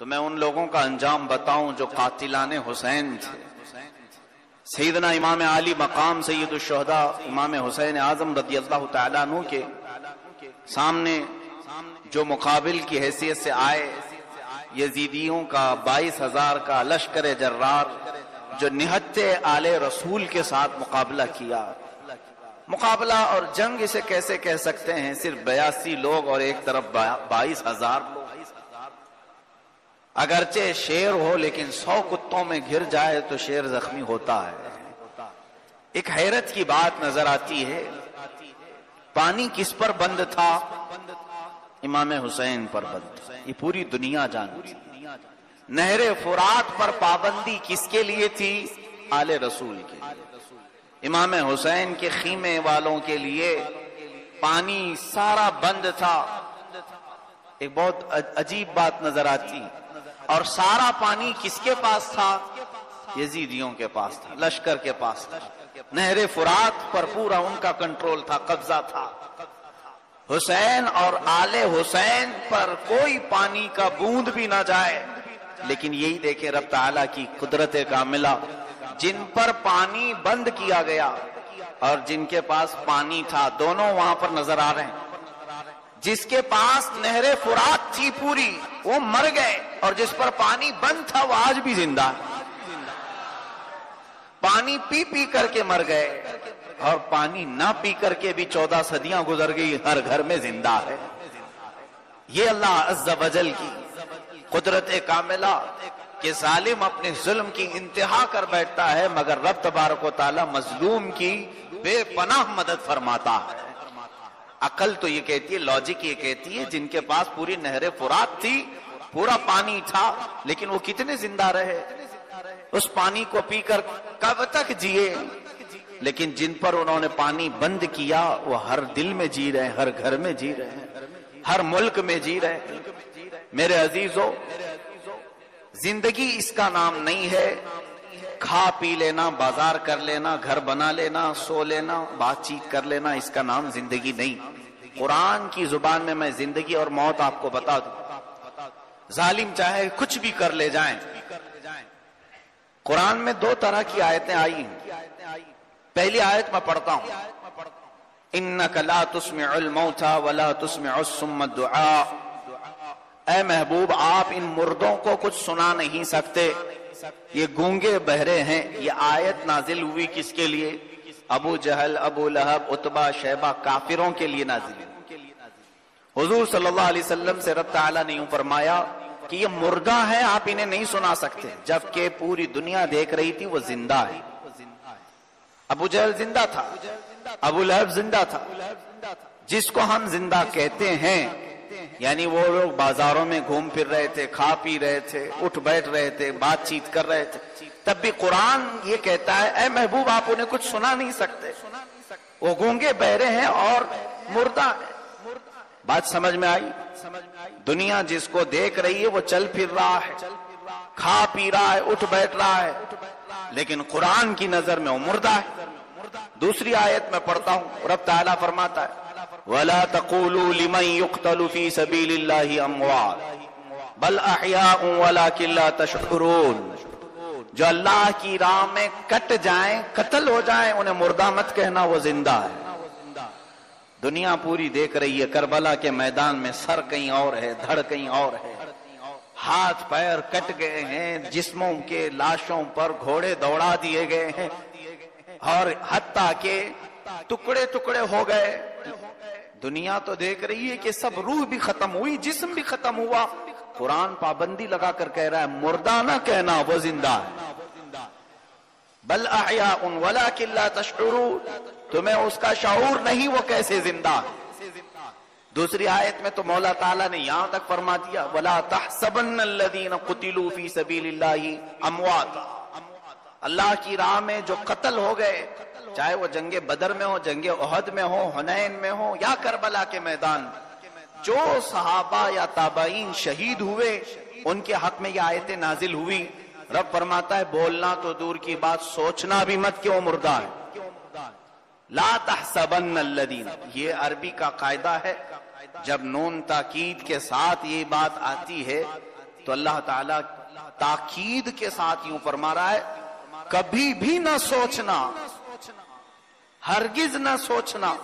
تو میں ان لوگوں کا انجام بتاؤں جو قاتلان حسین تھے. سیدنا امام علی مقام سید الشہداء امام حسین اعظم رضی اللہ تعالیٰ عنہ کے سامنے جو مقابل کی حیثیت سے آئے، یزیدیوں کا 22,000 کا لشکر جرار جو نہتے آل رسول کے ساتھ مقابلہ کیا. مقابلہ اور جنگ اسے کیسے کہہ سکتے ہیں؟ صرف 82 لوگ اور ایک طرف 22,000 لوگ. اگرچہ شیر ہو لیکن 100 کتوں میں گھر جائے تو شیر زخمی ہوتا ہے. ایک حیرت کی بات نظر آتی ہے، پانی کس پر بند تھا؟ امام حسین پر بند تھا. یہ پوری دنیا جانتی. نہر فرات پر پابندی کس کے لیے تھی؟ آل رسول کے لیے. امام حسین کے خیمے والوں کے لیے پانی سارا بند تھا. ایک بہت عجیب بات نظر آتی. اور سارا پانی کس کے پاس تھا؟ یزیدیوں کے پاس تھا، لشکر کے پاس تھا. نہر فرات پر پورا ان کا کنٹرول تھا، قبضہ تھا. حسین اور آل حسین پر کوئی پانی کا بوند بھی نہ جائے. لیکن یہی دیکھیں رب تعالیٰ کی قدرت کاملہ، جن پر پانی بند کیا گیا اور جن کے پاس پانی تھا دونوں وہاں پر نظر آ رہے ہیں. جس کے پاس نہر فرات تھی پوری وہ مر گئے، اور جس پر پانی بند تھا وہ آج بھی زندہ ہے. پانی پی پی کر کے مر گئے، اور پانی نہ پی کر کے بھی 14 صدیاں گزر گئی، ہر گھر میں زندہ ہے. یہ اللہ عز و جل کی قدرت کاملہ کہ ظالم اپنے ظلم کی انتہا کر بیٹھتا ہے مگر رب تبارک و تعالی مظلوم کی بے پناہ مدد فرماتا ہے. عقل تو یہ کہتی ہے، لاجک یہ کہتی ہے، جن کے پاس پوری نہر فرات تھی، پورا پانی تھا، لیکن وہ کتنے زندہ رہے؟ اس پانی کو پی کر کب تک جیے؟ لیکن جن پر انہوں نے پانی بند کیا وہ ہر دل میں جی رہے ہیں، ہر گھر میں جی رہے ہیں، ہر ملک میں جی رہے ہیں. میرے عزیزو، زندگی اس کا نام نہیں ہے کھا پی لینا، بازار کر لینا، گھر بنا لینا، سو لینا، بات چیت کر لینا. اس کا نام زندگی نہیں. قرآن کی زبان میں زندگی اور موت آپ کو بتا دوں. ظالم چاہے کچھ بھی کر لے جائیں. قرآن میں 2 طرح کی آیتیں آئی ہیں. پہلی آیت میں پڑھتا ہوں، اِنَّكَ لَا تُسْمِعُ الْمَوْتَى وَلَا تُسْمِعُ الصُّمَّ الدُّعَاءَ. اے محبوب، آپ ان مردوں کو کچھ سنا نہیں سکتے، یہ گونگے بہرے ہیں. یہ آیت نازل ہوئی کس کے لیے؟ ابو جہل، ابو لہب، عتبہ، شیبہ، کافروں کے لیے نازل ہوئی. حضور صلی اللہ علیہ وسلم سے رب تعالیٰ نے یوں فرمایا کہ یہ مردہ ہیں، آپ انہیں نہیں سنا سکتے، جبکہ پوری دنیا دیکھ رہی تھی وہ زندہ ہے. ابو جہل زندہ تھا، ابو لہب زندہ تھا. جس کو ہم زندہ کہتے ہیں یعنی وہ لوگ بازاروں میں گھوم پھر رہے تھے، کھا پی رہے تھے، اٹھ بیٹھ رہے تھے، بات چیت کر رہے تھے، تب بھی قرآن یہ کہتا ہے اے محبوب آپ انہیں کچھ سنا نہیں سکتے، وہ گونگے بہرے ہیں اور مردہ ہیں. بات سمجھ میں آئی؟ دنیا جس کو دیکھ رہی ہے وہ چل پھر رہا ہے، کھا پی رہا ہے، اٹھ بیٹھ رہا ہے، لیکن قرآن کی نظر میں وہ مردہ ہے. دوسری آیت میں پڑھتا ہوں، رب تعالیٰ فرماتا ہے وَلَا تَقُولُوا لِمَنْ يُقْتَلُ فِي سَبِيلِ اللَّهِ أَمْوَاتٌ بَلْ أَحْيَاءٌ وَلَكِنْ لَا تَشْعُرُونَ. جو اللہ کی راہ میں کٹ جائیں، قتل ہو جائیں، انہیں مردہ مت کہنا، وہ زندہ ہے. دنیا پوری دیکھ رہی ہے، کربلا کے میدان میں سر کہیں اور ہے، دھڑ کہیں اور ہے، ہاتھ پیر کٹ گئے ہیں، جسموں کے لاشوں پر گھوڑے دوڑا دیے گئے ہیں، اور حتیٰ کہ ٹکڑے ٹکڑے ہو گئے. دنیا تو دیکھ رہی ہے کہ سب روح بھی ختم ہوئی، جسم بھی ختم ہوا. قرآن پابندی لگا کر کہہ رہا ہے مردہ نہ کہنا، وہ زندہ ہے. بل احیاء ولکن لا تشعرون، تمہیں اس کا شعور نہیں وہ کیسے زندہ ہے. دوسری آیت میں تو مولا تعالیٰ نے یہاں تک فرما دیا ولا تحسبن الذین قتلوا فی سبیل اللہ امواتا. اللہ کی راہ میں جو قتل ہو گئے، چاہے وہ جنگ بدر میں ہو، جنگ احد میں ہو، حنین میں ہو یا کربلا کے میدان، جو صحابہ یا تابعین شہید ہوئے ان کے حق میں یہ آیتیں نازل ہوئی. رب فرماتا ہے بولنا تو دور کی بات، سوچنا بھی مت کہ وہ مردہ ہے. لا تحسبن الذین، یہ عربی کا قاعدہ ہے، جب نون تاکید کے ساتھ یہ بات آتی ہے تو اللہ تعالیٰ تاکید کے ساتھ یوں فرما رہا ہے کبھی بھی نہ سوچنا، ہرگز نہ سوچنا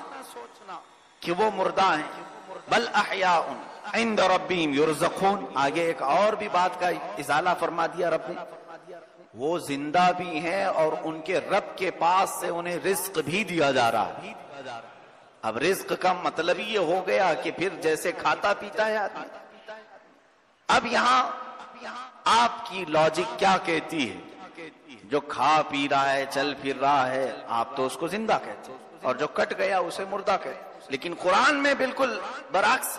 کہ وہ مردہ ہیں، بل احیاء عند ربہم یرزقون۔ آگے ایک اور بھی بات کا ازالہ فرما دیا رب نے، وہ زندہ بھی ہیں اور ان کے رب کے پاس سے انہیں رزق بھی دیا جا رہا ہے۔ اب رزق کا مطلب یہ ہو گیا کہ پھر جیسے کھاتا پیتا ہے آدمی۔ اب یہاں آپ کی لاجک کیا کہتی ہے؟ جو کھا پی رہا ہے، چل پھر رہا ہے، آپ تو اس کو زندہ کہتے ہیں، اور جو کٹ گیا اسے مردہ کہتے ہیں۔ لیکن قرآن میں بالکل برعکس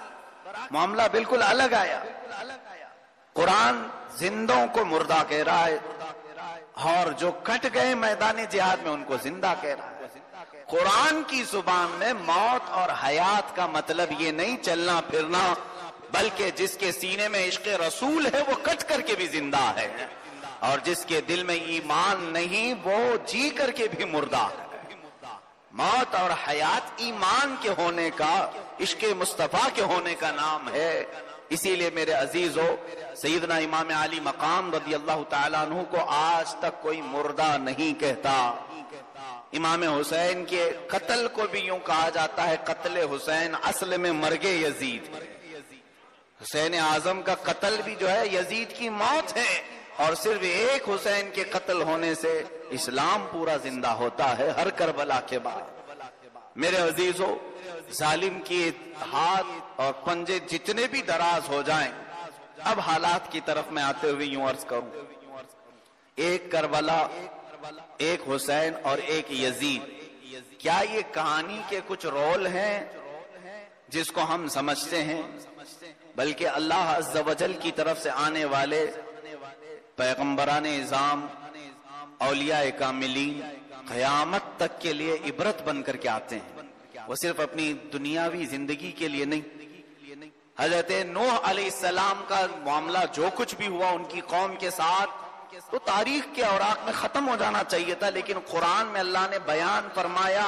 معاملہ بالکل الگ آیا۔ قرآن زندوں کو مردہ کہہ رہا ہے اور جو کٹ گئے میدان جہاد میں ان کو زندہ کہہ رہا ہے۔ قرآن کی زبان میں موت اور حیات کا مطلب یہ نہیں چلنا پھرنا، بلکہ جس کے سینے میں عشق رسول ہے وہ کٹ کر کے بھی زندہ ہے، اور جس کے دل میں ایمان نہیں وہ جی کر کے بھی مردہ ہے۔ موت اور حیات ایمان کے ہونے کا، عشق مصطفیٰ کے ہونے کا نام ہے۔ اسی لیے میرے عزیزو، سیدنا امام علی مقام رضی اللہ تعالیٰ عنہ کو آج تک کوئی مردہ نہیں کہتا۔ امام حسین کے قتل کو بھی یوں کہا جاتا ہے قتل حسین اصل میں مرگ یزید۔ حسین اعظم کا قتل بھی جو ہے یزید کی موت ہے، اور صرف ایک حسین کے قتل ہونے سے اسلام پورا زندہ ہوتا ہے ہر کربلا کے بعد۔ میرے عزیزو، ظالم کی ہاتھ اور پنجے جتنے بھی دراز ہو جائیں، اب حالات کی طرف میں آتے ہوئے یوں عرض کروں، ایک کربلا، ایک حسین اور ایک یزید، کیا یہ کہانی کے کچھ رول ہیں جس کو ہم سمجھتے ہیں؟ بلکہ اللہ عز و جل کی طرف سے آنے والے پیغمبران اعظام، اولیاء کاملین قیامت تک کے لیے عبرت بن کر کے آتے ہیں، وہ صرف اپنی دنیاوی زندگی کے لیے نہیں۔ حضرت نوح علیہ السلام کا معاملہ جو کچھ بھی ہوا ان کی قوم کے ساتھ تو تاریخ کے اوراق میں ختم ہو جانا چاہیے تھا، لیکن قرآن میں اللہ نے بیان فرمایا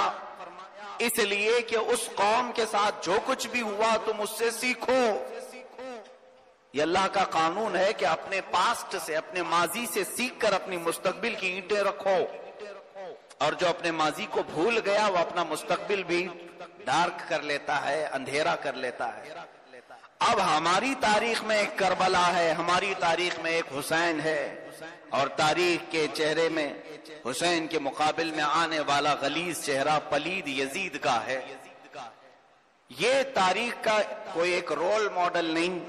اس لیے کہ اس قوم کے ساتھ جو کچھ بھی ہوا تم اس سے سیکھو۔ یہ اللہ کا قانون ہے کہ اپنے پاسٹ سے، اپنے ماضی سے سیکھ کر اپنی مستقبل کی اینٹیں رکھو، اور جو اپنے ماضی کو بھول گیا وہ اپنا مستقبل بھی ڈارک کر لیتا ہے، اندھیرا کر لیتا ہے۔ اب ہماری تاریخ میں ایک کربلا ہے، ہماری تاریخ میں ایک حسین ہے، اور تاریخ کے چہرے میں حسین کے مقابل میں آنے والا غلیظ چہرہ پلید یزید کا ہے۔ یہ تاریخ کا کوئی ایک رول ماڈل نہیں،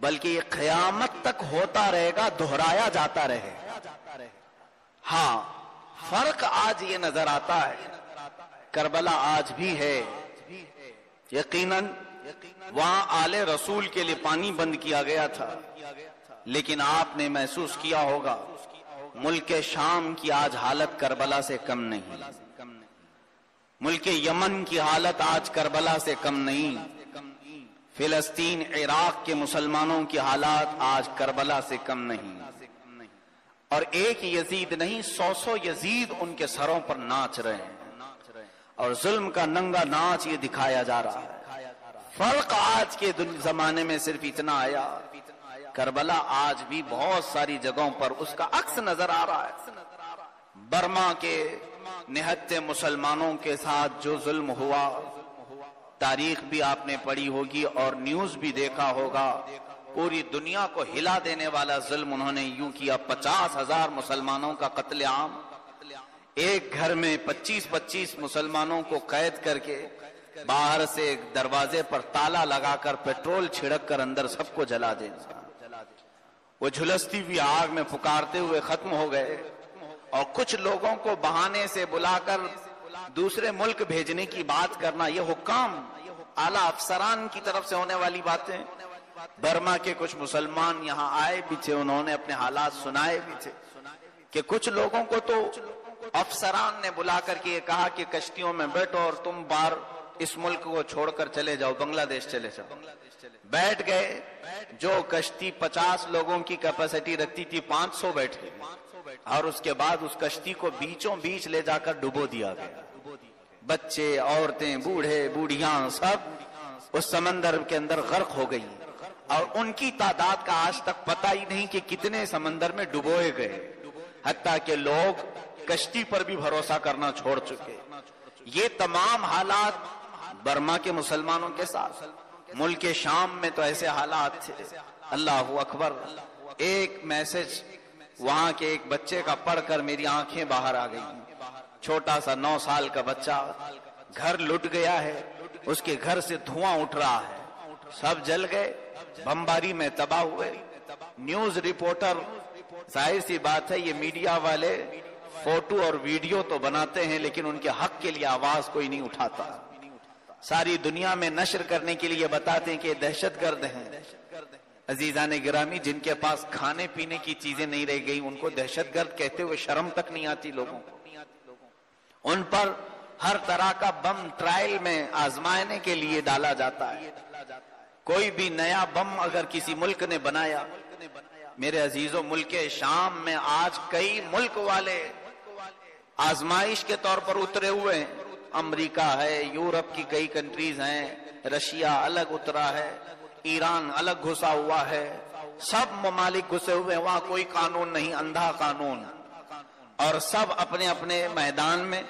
بلکہ یہ قیامت تک ہوتا رہے گا، دہرایا جاتا رہے۔ ہاں، فرق آج یہ نظر آتا ہے، کربلا آج بھی ہے، یقیناً وہاں آل رسول کے لیے پانی بند کیا گیا تھا، لیکن آپ نے محسوس کیا ہوگا ملک شام کی آج حالت کربلا سے کم نہیں، ملک یمن کی حالت آج کربلا سے کم نہیں، فلسطین عراق کے مسلمانوں کی حالات آج کربلا سے کم نہیں، اور ایک یزید نہیں 100 یزید ان کے سروں پر ناچ رہے ہیں، اور ظلم کا ننگا ناچ یہ دکھایا جا رہا ہے۔ فرق آج کے زمانے میں صرف اتنا آیا، کربلا آج بھی بہت ساری جگہوں پر اس کا عکس نظر آ رہا ہے۔ برما کے نہتے مسلمانوں کے ساتھ جو ظلم ہوا، تاریخ بھی آپ نے پڑھی ہوگی اور نیوز بھی دیکھا ہوگا، پوری دنیا کو ہلا دینے والا ظلم انہوں نے یوں کیا، 50,000 مسلمانوں کا قتل عام، ایک گھر میں 25 مسلمانوں کو قید کر کے باہر سے دروازے پر تالا لگا کر پیٹرول چھڑک کر اندر سب کو جلا دینا۔ وہ جھلستی ہوئی آگ میں پکارتے ہوئے ختم ہو گئے، اور کچھ لوگوں کو بہانے سے بلا کر دوسرے ملک بھیجنے کی بات کرنا، یہ حکام اعلیٰ افسران کی طرف سے ہونے والی باتیں۔ برما کے کچھ مسلمان یہاں آئے بھی تھے، انہوں نے اپنے حالات سنائے بھی تھے کہ کچھ لوگوں کو تو افسران نے بلا کر کے یہ کہا کہ کشتیوں میں بیٹھو اور تم باہر اس ملک کو چھوڑ کر چلے جاؤ، بنگلہ دیش چلے جاؤ۔ بیٹھ گئے، جو کشتی 50 لوگوں کی کیپیسٹی رکھتی تھی 500 بیٹھ گئے، اور اس کے بعد اس کشتی کو بیچوں بیچ لے جا کر ڈبو دیا گیا۔ بچے، عورتیں، بوڑھے، بوڑھیاں سب اس سمندر کے اندر غرق ہو گئی۔ اور ان کی تعداد کا آج تک پتہ ہی نہیں کہ کتنے سمندر میں ڈبوئے گئے، حتیٰ کہ لوگ کشتی پر بھی بھروسہ کرنا چھوڑ چکے۔ یہ تمام حالات برما کے مسلمانوں کے ساتھ، ملک شام میں تو ایسے حالات تھے۔ اللہ اکبر، ایک میسج وہاں کے ایک بچے کا پڑھ کر میری آنکھیں باہر آ گئی۔ چھوٹا سا 9 سال کا بچہ، گھر لٹ گیا ہے، اس کے گھر سے دھواں اٹھ رہا ہے، سب جل گئے، بمباری میں تباہ ہوئے۔ نیوز رپورٹر، ظاہر سی بات ہے یہ میڈیا والے فوٹو اور ویڈیو تو بناتے ہیں لیکن ان کے حق کے لیے آواز کوئی نہیں اٹھاتا۔ ساری دنیا میں نشر کرنے کے لیے بتاتے ہیں کہ یہ دہشت گرد ہیں۔ عزیزان گرامی، جن کے پاس کھانے پینے کی چیزیں نہیں رہ گئی ان کو دہشت گرد کہتے ہوئے شرم تک نہیں آتی لوگوں کو۔ ان پر ہر طرح کا بم ٹرائل میں آزمانے کے لیے ڈالا جاتا ہے۔ کوئی بھی نیا بم اگر کسی ملک نے بنایا، میرے عزیزوں، ملک شام میں آج کئی ملک والے آزمائش کے طور پر اترے ہوئے ہیں۔ امریکہ ہے، یورپ کی کئی کنٹریز ہیں، رشیا الگ اترا ہے، ایران الگ گھسا ہوا ہے، سب ممالک گھسے ہوئے ہیں۔ وہاں کوئی قانون نہیں، اندھا قانون، اور سب اپنے اپنے میدان میں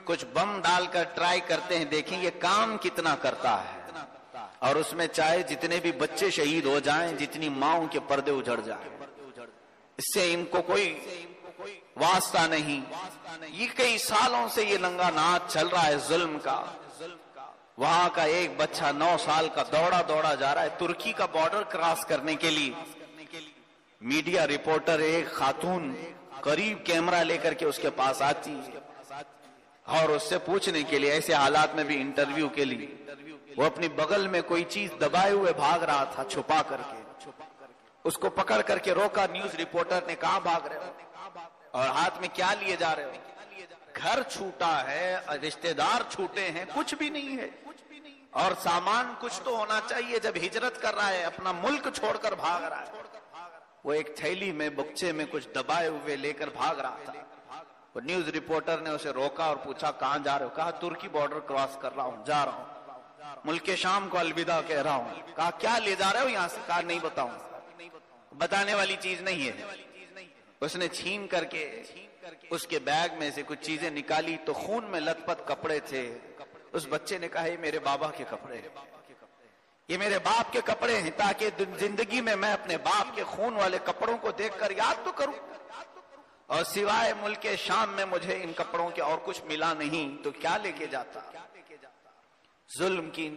کچھ بم ڈال کر ٹرائی کرتے ہیں، دیکھیں یہ کام کتنا کرتا ہے۔ اور اس میں چاہے جتنے بھی بچے شہید ہو جائیں، جتنی ماؤں کے پردے اجڑ جائیں، اس سے ان کو کوئی واسطہ نہیں۔ یہ کئی سالوں سے یہ ننگا ناچ چل رہا ہے ظلم کا۔ وہاں کا ایک بچہ 9 سال کا دوڑا جا رہا ہے ترکی کا بارڈر کراس کرنے کے لیے۔ میڈیا رپورٹر ایک خاتون قریب کیمرہ لے کر کے اس کے پاس آتی ہے اور اس سے پوچھنے کے لیے، ایسے حالات میں بھی انٹرویو کے لیے، وہ اپنی بغل میں کوئی چیز دبائے ہوئے بھاگ رہا تھا چھپا کر کے، اس کو پکڑ کر کے روکا۔ نیوز رپورٹر نے، کہاں بھاگ رہے ہو اور ہاتھ میں کیا لیے جا رہے ہو؟ گھر چھوٹا ہے، رشتہ دار چھوٹے ہیں، کچھ بھی نہیں ہے، اور سامان کچھ تو ہونا چاہیے جب ہجرت کر رہا ہے، اپنا ملک چھوڑ کر بھاگ رہا ہے۔ وہ ایک تھیلی میں بکچے میں کچھ دبائے ہوئے لے کر بھاگ رہا تھا۔ وہ نیوز رپورٹر نے اسے روکا اور پوچھا کہاں جا رہے ہو؟ کہا ترکی بارڈر کراس کر رہا ہوں، جا رہا ہوں، ملک شام کو الوداع کہہ رہا ہوں۔ کہا کیا لے جا رہے ہو یہاں سے؟ کہا نہیں بتاؤں، بتانے والی چیز نہیں ہے۔ اس نے چھین کر کے اس کے بیگ میں سے کچھ چیزیں نکالی تو خون میں لت پت کپڑے تھے۔ اس بچے نے کہا یہ میرے بابا کے کپڑے ہیں، یہ میرے باپ کے کپڑے ہیں، تاکہ زندگی میں میں اپنے باپ کے خون والے کپڑوں کو دیکھ کر یاد تو کروں، اور سوائے ملک شام میں مجھے ان کپڑوں کے اور کچھ ملا نہیں تو کیا لے کے جاتا۔ ظلم کی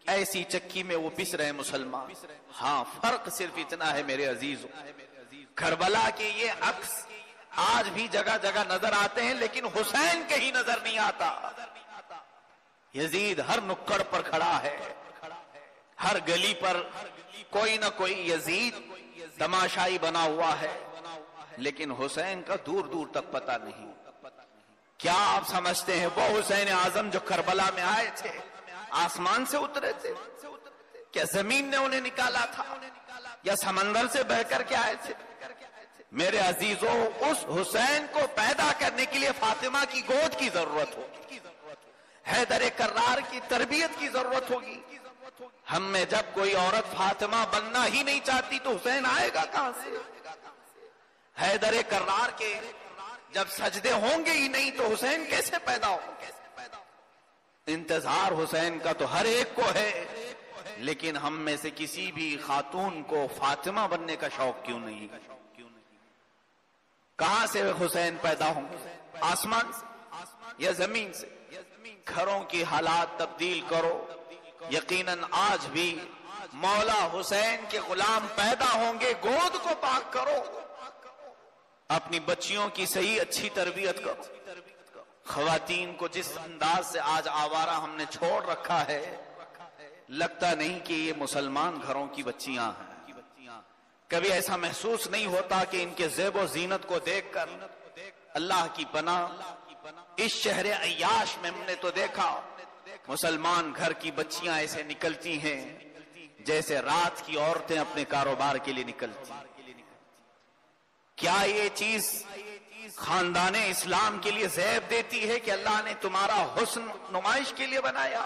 ایسی چکی میں وہ پس رہے مسلمان۔ ہاں، فرق صرف اتنا ہے میرے عزیزوں، کربلا کے یہ عکس آج بھی جگہ جگہ نظر آتے ہیں لیکن حسین کہیں نظر نہیں آتا۔ یزید ہر نکڑ پر کھڑا ہے، ہر گلی پر کوئی نہ کوئی یزید تماشائی بنا ہوا ہے، لیکن حسین کا دور دور تک پتہ نہیں۔ کیا آپ سمجھتے ہیں وہ حسین اعظم جو کربلا میں آئے تھے آسمان سے اترے تھے؟ کیا زمین نے انہیں نکالا تھا یا سمندر سے بہ کر کے آئے تھے؟ میرے عزیزوں، اس حسین کو پیدا کرنے کے لیے فاطمہ کی گود کی ضرورت ہوگی، حیدر کرار کی تربیت کی ضرورت ہوگی۔ ہم میں جب کوئی عورت فاطمہ بننا ہی نہیں چاہتی تو حسین آئے گا کہاں سے؟ حیدر کرار کے جب سجدے ہوں گے ہی نہیں تو حسین کیسے پیدا ہو؟ انتظار حسین کا تو ہر ایک کو ہے، لیکن ہم میں سے کسی بھی خاتون کو فاطمہ بننے کا شوق کیوں نہیں؟ کہاں سے حسین پیدا ہوں گے؟ آسمان سے یا زمین سے؟ گھروں کی حالات تبدیل کرو، یقیناً آج بھی مولا حسین کے غلام پیدا ہوں گے۔ گود کو پاک کرو، اپنی بچیوں کی صحیح اچھی تربیت کرو۔ خواتین کو جس انداز سے آج آوارہ ہم نے چھوڑ رکھا ہے، لگتا نہیں کہ یہ مسلمان گھروں کی بچیاں ہیں۔ کبھی ایسا محسوس نہیں ہوتا کہ ان کے زیب و زینت کو دیکھ کر اللہ کی پناہ اس شہر عیاش میں ہم نے تو دیکھا مسلمان گھر کی بچیاں ایسے نکلتی ہیں جیسے رات کی عورتیں اپنے کاروبار کے لیے نکلتی ہیں۔ کیا یہ چیز خاندان اسلام کے لیے زیب دیتی ہے کہ اللہ نے تمہارا حسن نمائش کے لیے بنایا؟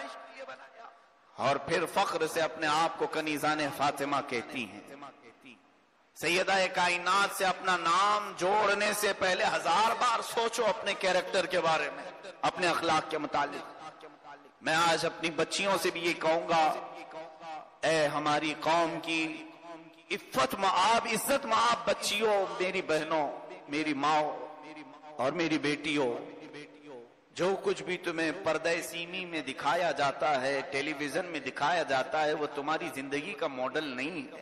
اور پھر فخر سے اپنے آپ کو کنیزان فاطمہ کہتی ہیں۔ سیدہ کائنات سے اپنا نام جوڑنے سے پہلے 1000 بار سوچو اپنے کیریکٹر کے بارے میں، اپنے اخلاق کے متعلق۔ میں آج اپنی بچیوں سے بھی یہ کہوں گا، اے ہماری قوم کی عفت مآب، عزت مآب بچیوں، میری بہنوں، میری ماں اور میری بیٹیوں، جو کچھ بھی تمہیں پردہ سیمی میں دکھایا جاتا ہے، ٹیلی ویژن میں دکھایا جاتا ہے، وہ تمہاری زندگی کا ماڈل نہیں ہے،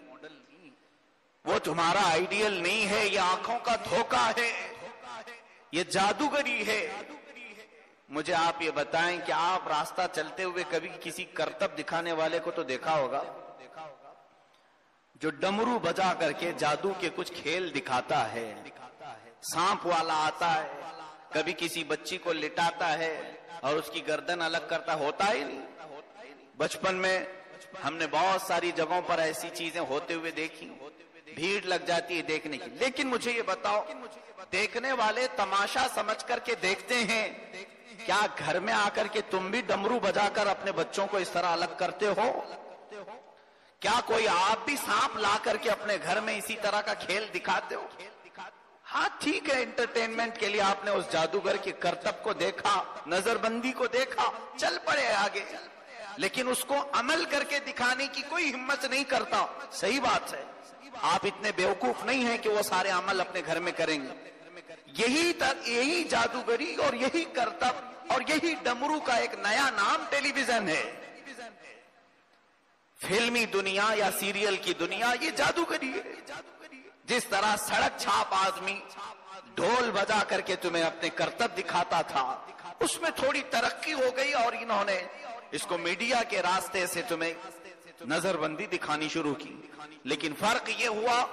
وہ تمہارا آئیڈیل نہیں ہے، یہ آنکھوں کا دھوکہ ہے، یہ جادوگری ہے۔ مجھے آپ یہ بتائیں کہ آپ راستہ چلتے ہوئے کبھی کسی کرتب دکھانے والے کو تو دیکھا ہوگا جو ڈمرو بجا کر کے جادو کے کچھ کھیل دکھاتا ہے، سانپ والا آتا ہے، کبھی کسی بچی کو لٹاتا ہے اور اس کی گردن الگ کرتا، ہوتا ہی نہیں۔ بچپن میں ہم نے بہت ساری جگہوں پر ایسی چیزیں ہوتے ہوئے دیکھی، بھیڑ لگ جاتی ہے دیکھنے کی۔ لیکن مجھے یہ بتاؤ، دیکھنے والے تماشا سمجھ کر کے دیکھتے ہیں، کیا گھر میں آ کر کے تم بھی ڈمرو بجا کر اپنے بچوں کو اس طرح الگ کرتے ہو؟ کیا کوئی آپ بھی سانپ لا کر کے اپنے گھر میں اسی طرح کا کھیل دکھاتے ہو؟ ہاں ٹھیک ہے، انٹرٹینمنٹ کے لیے آپ نے اس جادوگر کے کرتب کو دیکھا، نظر بندی کو دیکھا، چل پڑے آگے، لیکن اس کو عمل کر کے دکھانے کی کوئی ہمت نہیں کرتا۔ صحیح بات ہے، آپ اتنے بیوقوف نہیں ہیں کہ وہ سارے عمل اپنے گھر میں کریں گے۔ یہی جادوگری اور یہی کرتب اور یہی ڈمرو کا ایک نیا نام ٹیلی ویژن ہے۔ فلمی دنیا یا سیریل کی دنیا یہ جادوگری ہے۔ جس طرح سڑک چھاپ آدمی ڈھول بجا کر کے تمہیں اپنے کرتب دکھاتا تھا، اس میں تھوڑی ترقی ہو گئی اور انہوں نے اس کو میڈیا کے راستے سے تمہیں نظر بندی دکھانی شروع کی۔ لیکن فرق یہ ہوا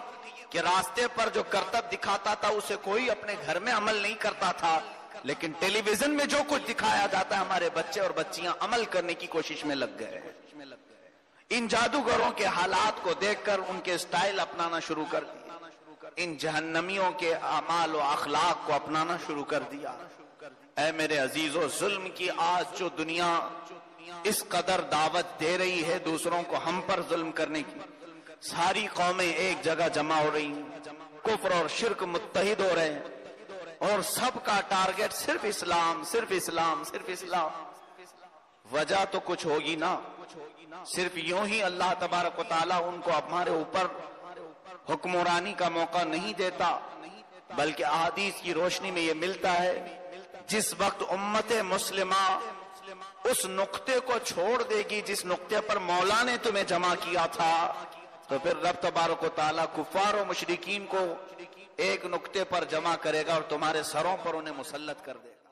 کہ راستے پر جو کرتب دکھاتا تھا اسے کوئی اپنے گھر میں عمل نہیں کرتا تھا، لیکن ٹیلی ویژن میں جو کچھ دکھایا جاتا ہے ہمارے بچے اور بچیاں عمل کرنے کی کوشش میں لگ گئے۔ ان جادوگروں کے حالات کو دیکھ کر ان کے سٹائل اپنانا شروع کر دیا، ان جہنمیوں کے اعمال و اخلاق کو اپنانا شروع کر دیا۔ اے میرے عزیزو، ظلم کی آج جو دنیا اس قدر دعوت دے رہی ہے دوسروں کو ہم پر ظلم کرنے کی، ساری قومیں ایک جگہ جمع ہو رہی ہیں، کفر اور شرک متحد ہو رہے ہیں، اور سب کا ٹارگٹ صرف اسلام، صرف اسلام، صرف اسلام۔ وجہ تو کچھ ہوگی نا، صرف یوں ہی اللہ تبارک و تعالیٰ ان کو ہمارے اوپر حکمرانی کا موقع نہیں دیتا، بلکہ احادیث کی روشنی میں یہ ملتا ہے، جس وقت امت مسلمہ اس نقطے کو چھوڑ دے گی جس نقطے پر مولا نے تمہیں جمع کیا تھا، تو پھر رب تبارک و تعالیٰ کفار و مشرکین کو ایک نقطے پر جمع کرے گا اور تمہارے سروں پر انہیں مسلط کر دے گا۔